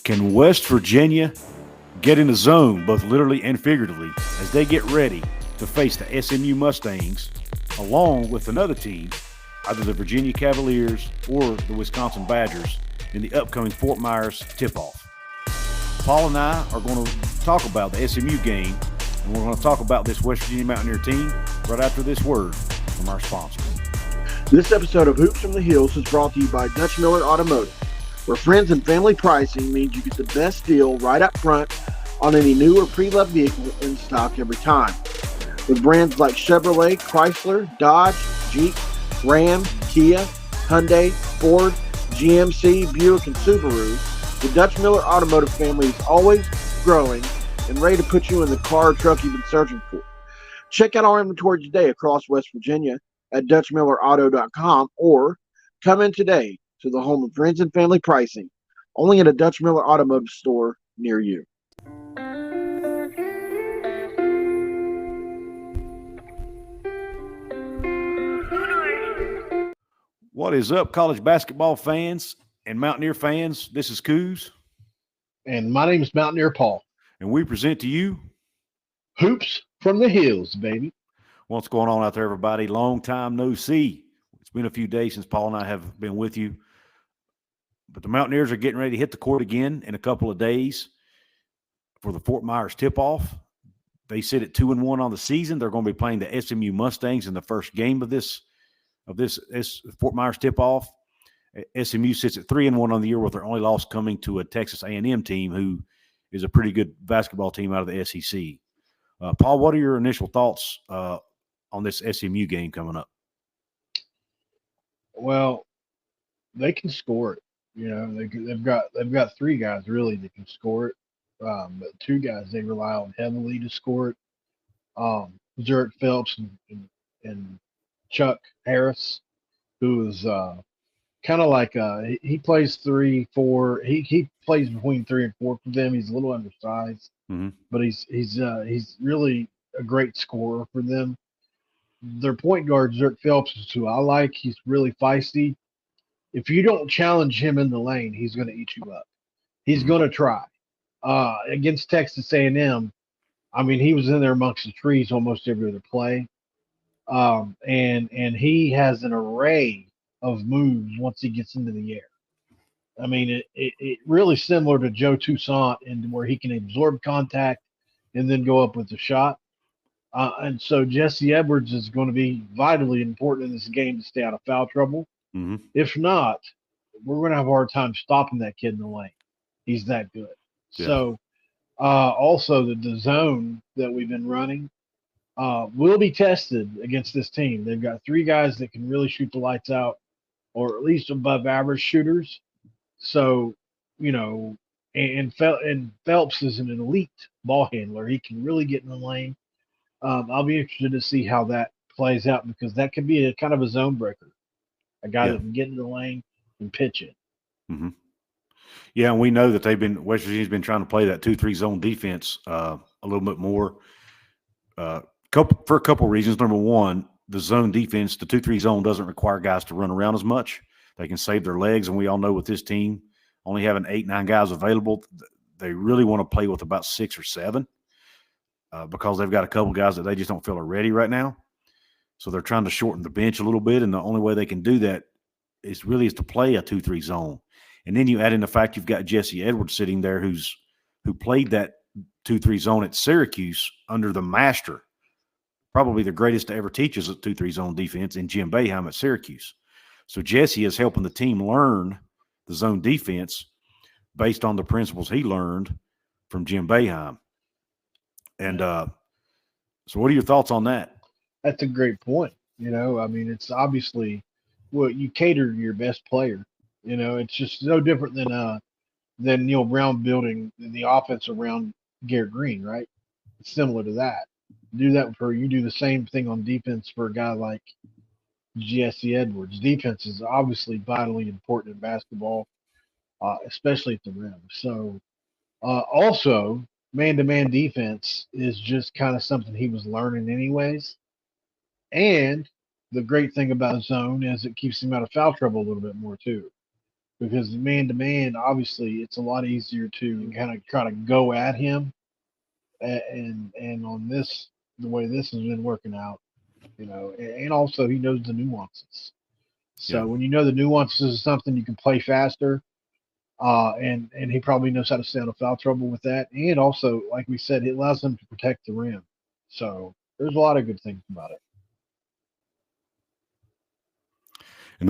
Can West Virginia get in the zone, both literally and figuratively, as they get ready to face the SMU Mustangs, along with another team, either the Virginia Cavaliers or the Wisconsin Badgers, in the upcoming Fort Myers tip-off? Paul and I are going to talk about the SMU game, and we're going to talk about this West Virginia Mountaineer team right after this word from our sponsor. This episode of Hoops from the Hills is brought to you by Dutch Miller Automotive, where friends and family pricing means you get the best deal right up front on any new or pre-loved vehicle in stock every time. With brands like Chevrolet, Chrysler, Dodge, Jeep, Ram, Kia, Hyundai, Ford, GMC, Buick, and Subaru, the Dutch Miller Automotive family is always growing and ready to put you in the car or truck you've been searching for. Check out our inventory today across West Virginia at DutchMillerAuto.com or come in today to the home of friends and family pricing, only at a Dutch Miller Automotive store near you. What is up, college basketball fans and Mountaineer fans? This is Couz. And my name is Mountaineer Paul. And we present to you Hoops from the Hills, baby. What's going on out there, everybody? Long time no see. It's been a few days since Paul and I have been with you. But the Mountaineers are getting ready to hit the court again in a couple of days for the Fort Myers tip-off. They sit at 2-1 on the season. They're going to be playing the SMU Mustangs in the first game of this Fort Myers tip-off. SMU sits at 3-1 on the year, with their only loss coming to a Texas A&M team who is a pretty good basketball team out of the SEC. Paul, what are your initial thoughts on this SMU game coming up? Well, they can score it. You know, they've got three guys really that can score it, but two guys they rely on heavily to score it. Zurich Phelps and Chuck Harris, who is kind of like he plays 3-4. He plays between 3 and 4 for them. He's a little undersized, but he's really a great scorer for them. Their point guard Zurich Phelps is who I like. He's really feisty. If you don't challenge him in the lane, he's going to eat you up. He's going to try. Against Texas A&M, I mean, he was in there amongst the trees almost every other play. And he has an array of moves once he gets into the air. I mean, it really similar to Joe Toussaint, and where he can absorb contact and then go up with the shot. And so Jesse Edwards is going to be vitally important in this game to stay out of foul trouble. If not, we're going to have a hard time stopping that kid in the lane. He's that good. Yeah. So also the zone that we've been running will be tested against this team. They've got three guys that can really shoot the lights out, or at least above average shooters. So, you know, and Phelps is an elite ball handler. He can really get in the lane. I'll be interested to see how that plays out, because that could be a kind of a zone breaker. A guy that can get in the lane and pitch it. Yeah, and we know that West Virginia's been trying to play that 2-3 zone defense a little bit more for a couple reasons. Number one, the zone defense, the 2-3 zone doesn't require guys to run around as much. They can save their legs, and we all know with this team only having 8-9 guys available, they really want to play with about 6 or 7 because they've got a couple guys that they just don't feel are ready right now. So they're trying to shorten the bench a little bit, and the only way they can do that is to play a 2-3 zone. And then you add in the fact you've got Jesse Edwards sitting there who played that 2-3 zone at Syracuse under the master, probably the greatest to ever teach us a 2-3 zone defense, in Jim Boeheim at Syracuse. So Jesse is helping the team learn the zone defense based on the principles he learned from Jim Boeheim. And so what are your thoughts on that? That's a great point. You know, I mean, it's obviously you cater to your best player. You know, it's just no different than Neil Brown building the offense around Garrett Green, right? It's similar to that. You do the same thing on defense for a guy like Jesse Edwards. Defense is obviously vitally important in basketball, especially at the rim. So also man-to-man defense is just kind of something he was learning anyways. And the great thing about zone is it keeps him out of foul trouble a little bit more too. because man to man, obviously, it's a lot easier to kind of try to go at him. And on this, the way this has been working out, and also he knows the nuances. Yeah. So when you know the nuances of something, you can play faster. And he probably knows how to stay out of foul trouble with that. And also, like we said, it allows him to protect the rim. So there's a lot of good things about it. And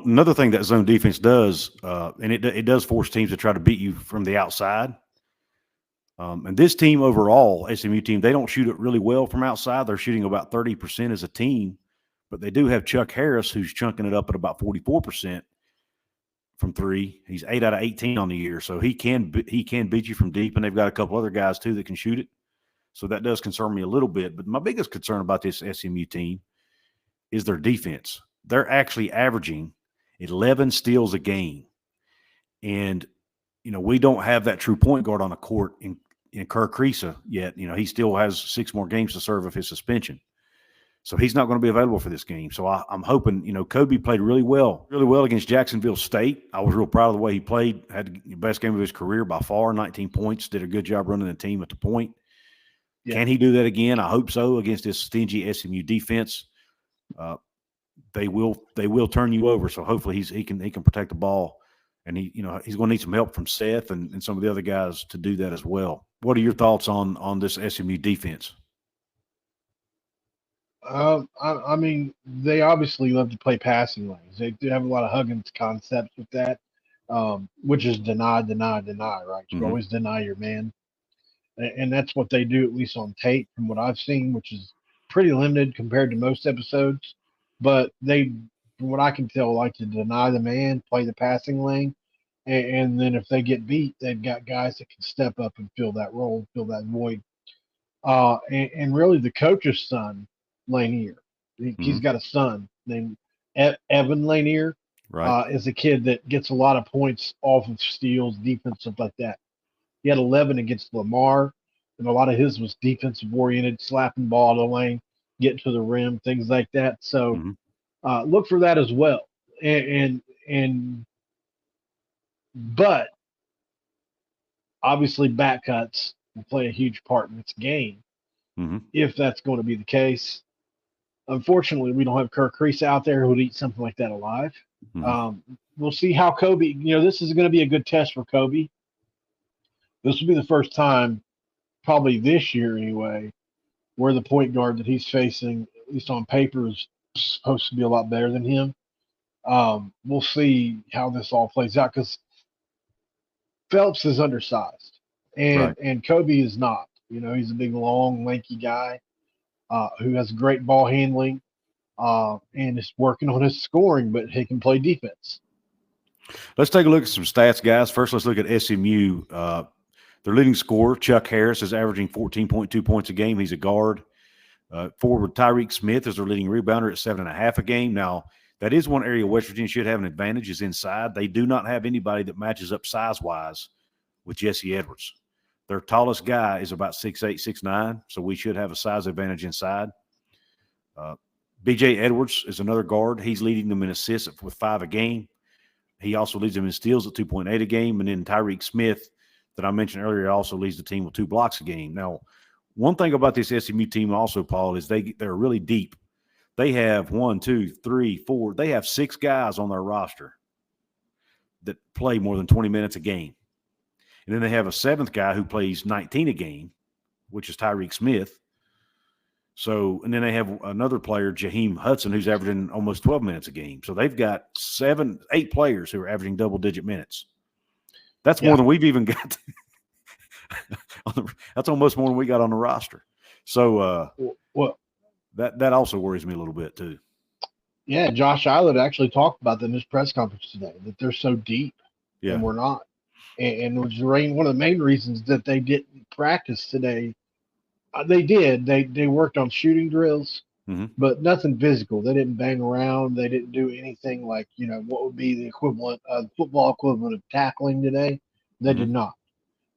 another thing that zone defense does, and it does force teams to try to beat you from the outside. And this team overall, SMU team, they don't shoot it really well from outside. They're shooting about 30% as a team, but they do have Chuck Harris, who's chunking it up at about 44% from three. He's 8 out of 18 on the year, so he can beat you from deep. And they've got a couple other guys too that can shoot it. So that does concern me a little bit. But my biggest concern about this SMU team is their defense. They're actually averaging 11 steals a game, and we don't have that true point guard on the court in Kirk Kriisa yet. He still has 6 more games to serve of his suspension. So he's not going to be available for this game. So I'm hoping, Kobe played really well against Jacksonville State. I was real proud of the way he played, had the best game of his career by far, 19 points, did a good job running the team at the point. Yeah. Can he do that again? I hope so against this stingy SMU defense. They will turn you over. So hopefully he can protect the ball. And he's going to need some help from Seth and some of the other guys to do that as well. What are your thoughts on this SMU defense? I mean, they obviously love to play passing lanes. They do have a lot of Huggins concepts with that, which is deny, right? You always deny your man. And that's what they do, at least on tape, from what I've seen, which is pretty limited compared to most episodes. But they, from what I can tell, like to deny the man, play the passing lane. And then if they get beat, they've got guys that can step up and fill that role, fill that void. And really the coach's son, Lanier, he's got a son named Evan Lanier. Right. Is a kid that gets a lot of points off of steals, defense, stuff like that. He had 11 against Lamar, and a lot of his was defensive oriented, slapping ball to the lane, getting to the rim, things like that. So look for that as well. But obviously back cuts will play a huge part in this game if that's going to be the case. Unfortunately, we don't have Kirk Kriisa out there who would eat something like that alive. We'll see how Kobe, this is going to be a good test for Kobe. This will be the first time, probably this year anyway, where the point guard that he's facing, at least on paper, is supposed to be a lot better than him. We'll see how this all plays out because Phelps is undersized and Kobe is not. He's a big, long, lanky guy who has great ball handling and is working on his scoring, but he can play defense. Let's take a look at some stats, guys. First, let's look at SMU. Their leading scorer, Chuck Harris, is averaging 14.2 points a game. He's a guard. Forward Tyreek Smith is their leading rebounder at 7.5 a game. Now, that is one area West Virginia should have an advantage is inside. They do not have anybody that matches up size-wise with Jesse Edwards. Their tallest guy is about 6'8", 6'9", so we should have a size advantage inside. B.J. Edwards is another guard. He's leading them in assists with 5 a game. He also leads them in steals at 2.8 a game. And then Tyreek Smith, that I mentioned earlier, also leads the team with 2 blocks a game. Now, one thing about this SMU team also, Paul, is they're really deep. They have 1, 2, 3, 4. They have 6 guys on their roster that play more than 20 minutes a game. And then they have a 7th guy who plays 19 a game, which is Tyreek Smith. So, and then they have another player, Jaheim Hudson, who's averaging almost 12 minutes a game. So they've got 8 players who are averaging double-digit minutes. That's more than we've even got. That's almost more than we got on the roster. So that also worries me a little bit too. Yeah, Josh Eilert actually talked about that in his press conference today, that they're so deep and we're not. And it was one of the main reasons that they didn't practice today. They did. They worked on shooting drills, but nothing physical. They didn't bang around. They didn't do anything like, what would be the equivalent of football equivalent of tackling today. They did not.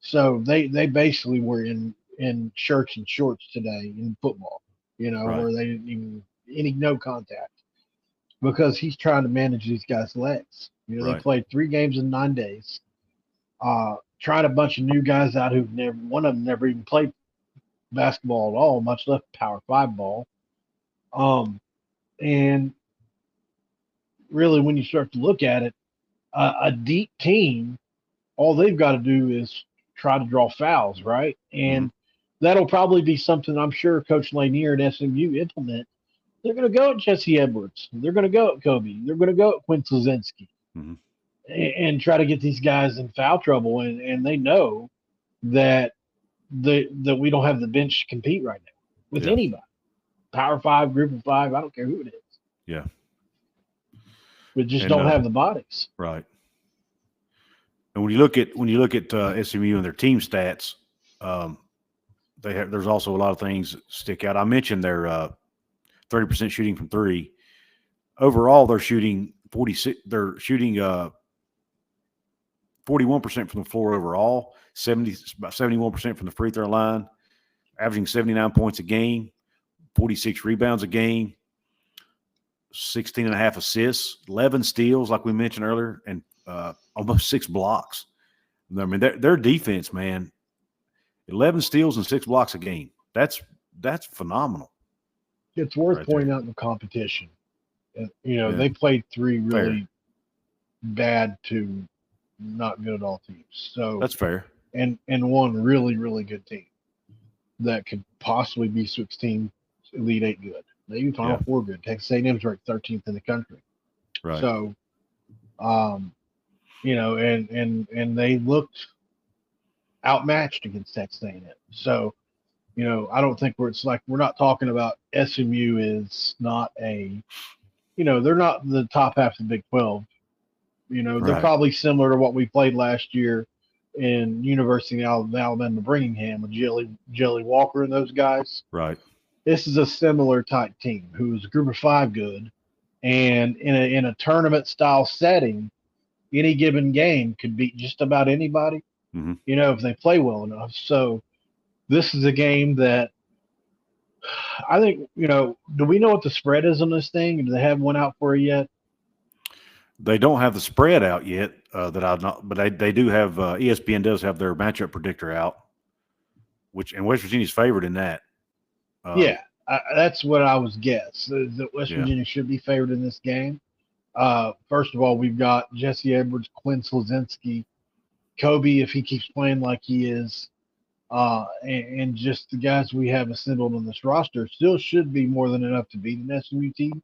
So they basically were in shirts and shorts today in football, where they didn't even no contact because he's trying to manage these guys' legs. You know, they Right. played 3 games in 9 days. Tried a bunch of new guys out who've never, one of them never even played basketball at all, much less Power 5 ball. And really, when you start to look at it, a deep team, all they've got to do is try to draw fouls, right? And that'll probably be something I'm sure Coach Lanier and SMU implement. They're going to go at Jesse Edwards. They're going to go at Kobe. They're going to go at Quinn Slazinski and try to get these guys in foul trouble. And they know that that we don't have the bench to compete right now with anybody. Power 5, Group of 5, I don't care who it is. Yeah. We just don't have the bodies. Right. And when you look at SMU and their team stats, there's also a lot of things that stick out. I mentioned their 30% shooting from 3. Overall, they're shooting 46. They're shooting 41% from the floor overall. About 71% from the free throw line, averaging 79 points a game, 46 rebounds a game, 16.5 assists, 11 steals, like we mentioned earlier, and almost 6 blocks. I mean, their defense, man, 11 steals and 6 blocks a game. That's phenomenal. It's worth pointing out in the competition. They played 3 really bad to not good at all teams. So that's fair. And one really, really good team that could possibly be 16 Elite 8 good. Maybe Final 4 good. Texas A&M's ranked 13th in the country. Right. So, and they looked outmatched against Texas A&M. So, I don't think we're not talking about SMU is not they're not the top half of the Big 12. They're probably similar to what we played last year in University of Alabama, Birmingham with Jelly Walker and those guys. Right. This is a similar type team who's a Group of 5 good, and in a tournament style setting, any given game could beat just about anybody. If they play well enough. So this is a game that I think, do we know what the spread is on this thing? Do they have one out for it yet? They don't have the spread out yet that I've not, but they do have ESPN does have their matchup predictor out, and West Virginia's favored in that. That's what I was guess. That West Virginia should be favored in this game. First of all, we've got Jesse Edwards, Quinn Slazinski, Kobe, if he keeps playing like he is, and just the guys we have assembled on this roster still should be more than enough to beat an SMU team.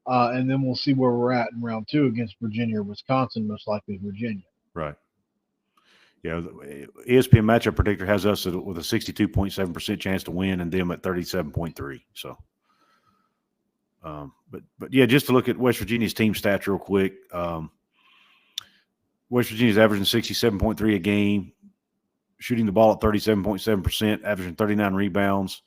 And then we'll see where we're at in round 2 against Virginia or Wisconsin, most likely Virginia. Right. Yeah, the ESPN matchup predictor has us with a 62.7% chance to win and them at 37.3%. So, but yeah, just to look at West Virginia's team stats real quick. West Virginia's averaging 67.3 a game, shooting the ball at 37.7%, averaging 39 rebounds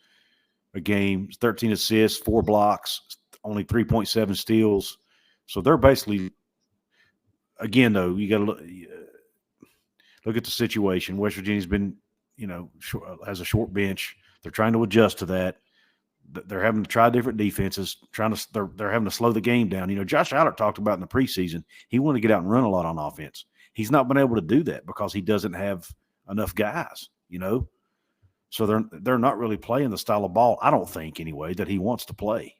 a game, 13 assists, 4 blocks, only 3.7 steals. So they're basically, again, though, you got to look at the situation. West Virginia's been, has a short bench. They're trying to adjust to that. They're having to try different defenses. They're having to slow the game down. Josh Allert talked about in the preseason, he wanted to get out and run a lot on offense. He's not been able to do that because he doesn't have enough guys. So they're not really playing the style of ball, I don't think anyway, that he wants to play.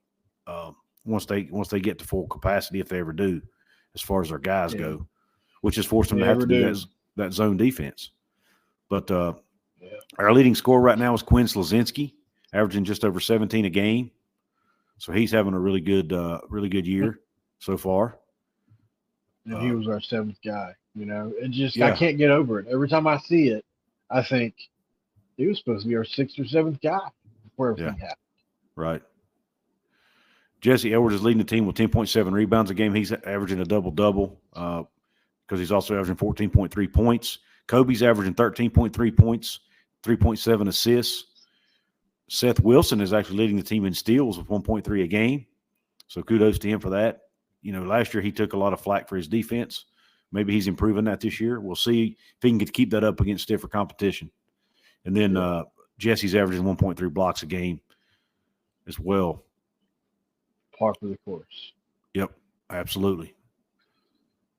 Once they get to full capacity, if they ever do, as far as their guys go, which has forced them to have to do that zone defense. But our leading scorer right now is Quinn Slazinski, averaging just over 17 a game. So he's having a really good year so far. And he was our 7th guy. I can't get over it. Every time I see it, I think he was supposed to be our 6th or 7th guy before everything happened. Right. Jesse Edwards is leading the team with 10.7 rebounds a game. He's averaging a double-double because he's also averaging 14.3 points. Kobe's averaging 13.3 points, 3.7 assists. Seth Wilson is actually leading the team in steals with 1.3 a game. So kudos to him for that. Last year he took a lot of flack for his defense. Maybe he's improving that this year. We'll see if he can keep that up against stiffer competition. And then Jesse's averaging 1.3 blocks a game as well. Par for the course. Yep, absolutely.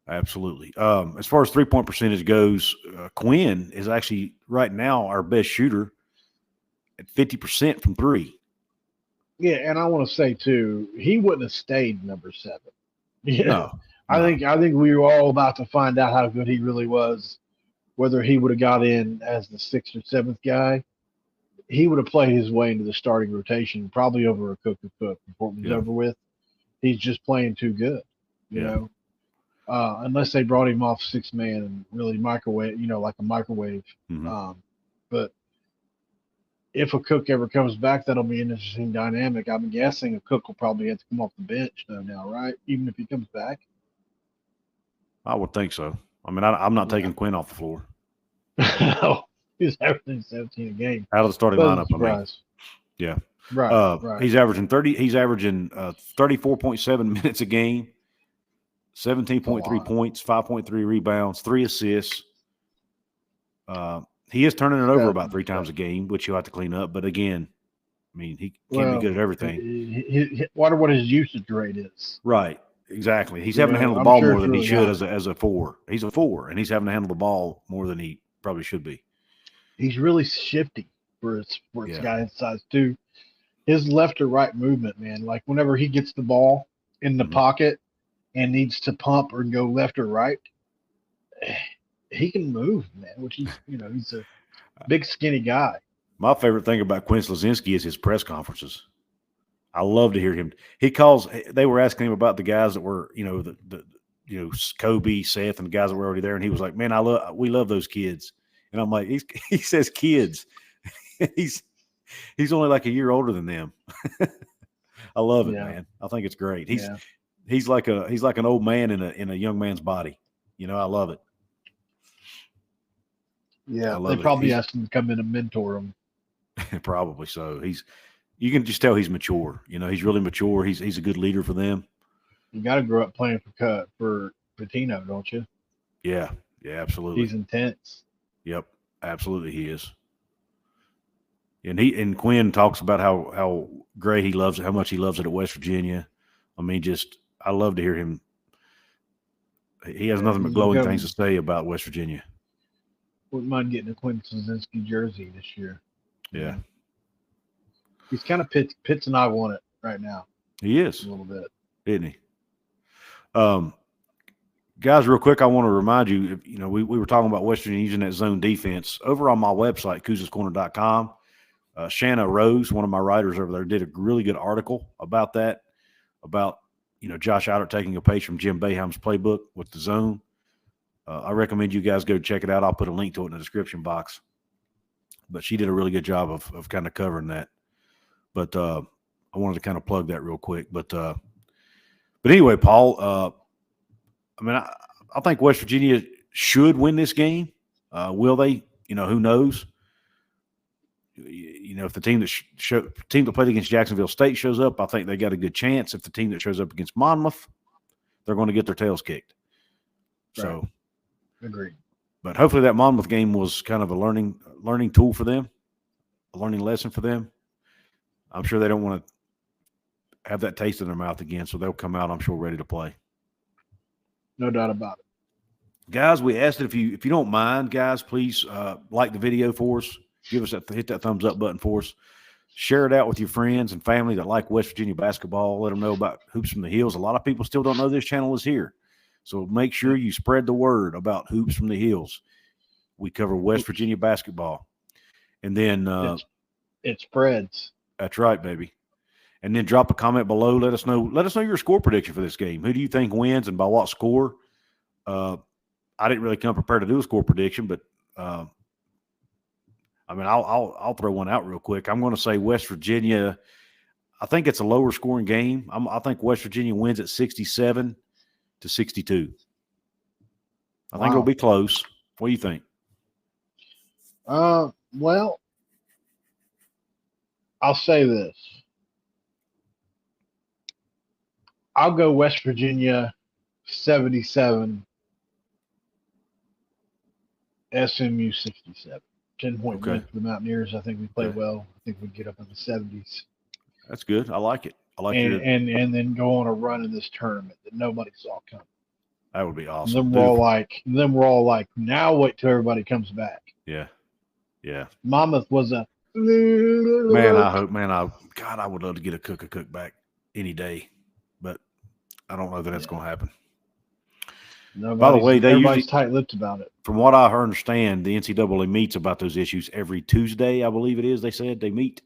Absolutely. As far as 3-point percentage goes, Quinn is actually right now our best shooter at 50% from three. Yeah, and I want to say too, he wouldn't have stayed number 7. Yeah, No, I no. think we were all about to find out how good he really was. Whether he would have got in as the 6th or 7th guy, he would have played his way into the starting rotation, probably over a Cook before it was Yeah. over with. He's just playing too good, you Yeah. know. Unless they brought him off 6-man and really microwave, like a microwave. Mhm. But if a Cook ever comes back, that'll be an interesting dynamic. I'm guessing a Cook will probably have to come off the bench though now, right? Even if he comes back. I would think so. I mean, I'm not Yeah. taking Quinn off the floor. He's averaging 17 a game. Out of the starting Doesn't lineup, I mean. surprise. Yeah. Right. He's averaging 34.7 minutes a game, 17.3 points, 5.3 rebounds, 3 assists. He is turning it over about 3 times a game, which he'll have to clean up. But again, I mean, he can't be good at everything. Wonder what his usage rate is. Right. Exactly. He's having to handle the I'm ball sure more it's than he really should high. as a 4. He's a 4, and he's having to handle the ball more than he probably should be. He's really shifty for his Yeah. guy his size too. His left or right movement, man. Like whenever he gets the ball in the Mhm. pocket and needs to pump or go left or right, he can move, man. Which he's a big skinny guy. My favorite thing about Quinn Slazinski is his press conferences. I love to hear him. They were asking him about the guys that were, Kobe, Seth, and the guys that were already there, and he was like, "Man, we love those kids." And I'm like, he says kids. he's only like a year older than them. I love it, man. I think it's great. He's like an old man in a young man's body. I love it. Yeah, they probably asked him to come in and mentor him. Probably so. You can just tell he's mature. He's really mature. He's a good leader for them. You got to grow up playing for Patino, don't you? Yeah, absolutely. He's intense. Yep, absolutely he is. And Quinn talks about how great he loves it, how much he loves it at West Virginia. I mean, I love to hear him. He has nothing but glowing things to say about West Virginia. Wouldn't mind getting a Quinn Slazinski jersey this year. Yeah. He's kind of Pitts and I want it right now. He is. A little bit. Isn't he? Guys, real quick, I want to remind you, we were talking about West Virginia using that zone defense. Over on my website, couzescorner.com, Shanna Rose, one of my writers over there, did a really good article about that, about, Josh Eilert taking a page from Jim Boeheim's playbook with the zone. I recommend you guys go check it out. I'll put a link to it in the description box. But she did a really good job of kind of covering that. But I wanted to kind of plug that real quick. But anyway, Paul, I think West Virginia should win this game. Will they? Who knows? If the team that played against Jacksonville State shows up, I think they got a good chance. If the team that shows up against Monmouth, they're going to get their tails kicked. Right. So, agreed. But hopefully that Monmouth game was kind of a learning tool for them, a learning lesson for them. I'm sure they don't want to have that taste in their mouth again, so they'll come out, I'm sure, ready to play. No doubt about it. Guys, we asked if you don't mind, guys, please like the video for us. Hit that thumbs up button for us. Share it out with your friends and family that like West Virginia basketball. Let them know about Hoops from the Hills. A lot of people still don't know this channel is here. So make sure you spread the word about Hoops from the Hills. We cover West Virginia basketball. And then it spreads. That's right, baby. And then drop a comment below. Let us know your score prediction for this game. Who do you think wins and by what score? I didn't really come prepared to do a score prediction, but I'll throw one out real quick. I'm going to say West Virginia. I think it's a lower scoring game. I think West Virginia wins at 67-62. I think it'll be close. What do you think? Well, I'll say this. I'll go West Virginia 77, SMU 67. 10-point win for the Mountaineers. I think we played well. I think we'd get up in the 70s. That's good. I like it. And then go on a run in this tournament that nobody saw coming. That would be And awesome. then we're all like, now wait till everybody comes back. Yeah. Yeah. Monmouth was a Man, I hope, God, I would love to get a cook back any day, but I don't know that that's going to happen. By the way, everybody's tight-lipped about it. From what I understand, the NCAA meets about those issues every Tuesday, I believe it is. They said they meet.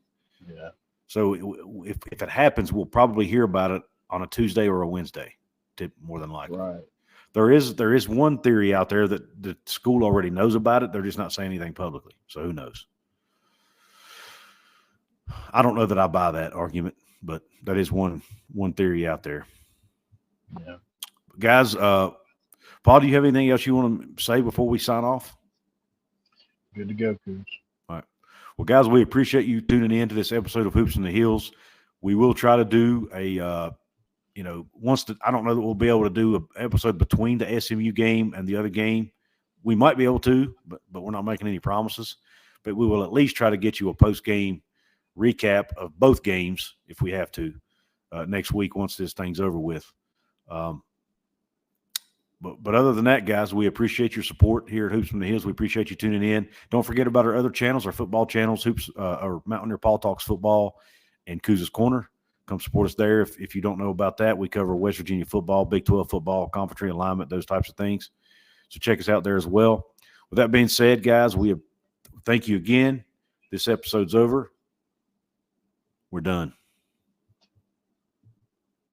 Yeah. So if it happens, we'll probably hear about it on a Tuesday or a Wednesday, more than likely. Right. There is one theory out there that the school already knows about it. They're just not saying anything publicly. So who knows? I don't know that I buy that argument, but that is one theory out there. Yeah. Guys, Paul, do you have anything else you want to say before we sign off? Good to go, Couz. All right. Well, guys, we appreciate you tuning in to this episode of Hoops in the Hills. We will try to do I don't know that we'll be able to do an episode between the SMU game and the other game. We might be able to, but we're not making any promises. But we will at least try to get you a post-game recap of both games if we have to next week once this thing's over with. But other than that, guys, we appreciate your support here at Hoops from the Hills. We appreciate you tuning in. Don't forget about our other channels, our football channels, Hoops or Mountaineer Paul Talks Football and Couz's Corner. Come support us there. If you don't know about that, we cover West Virginia football, Big 12 football, conference realignment, those types of things. So check us out there as well. With that being said, guys, we thank you again. This episode's over. We're done.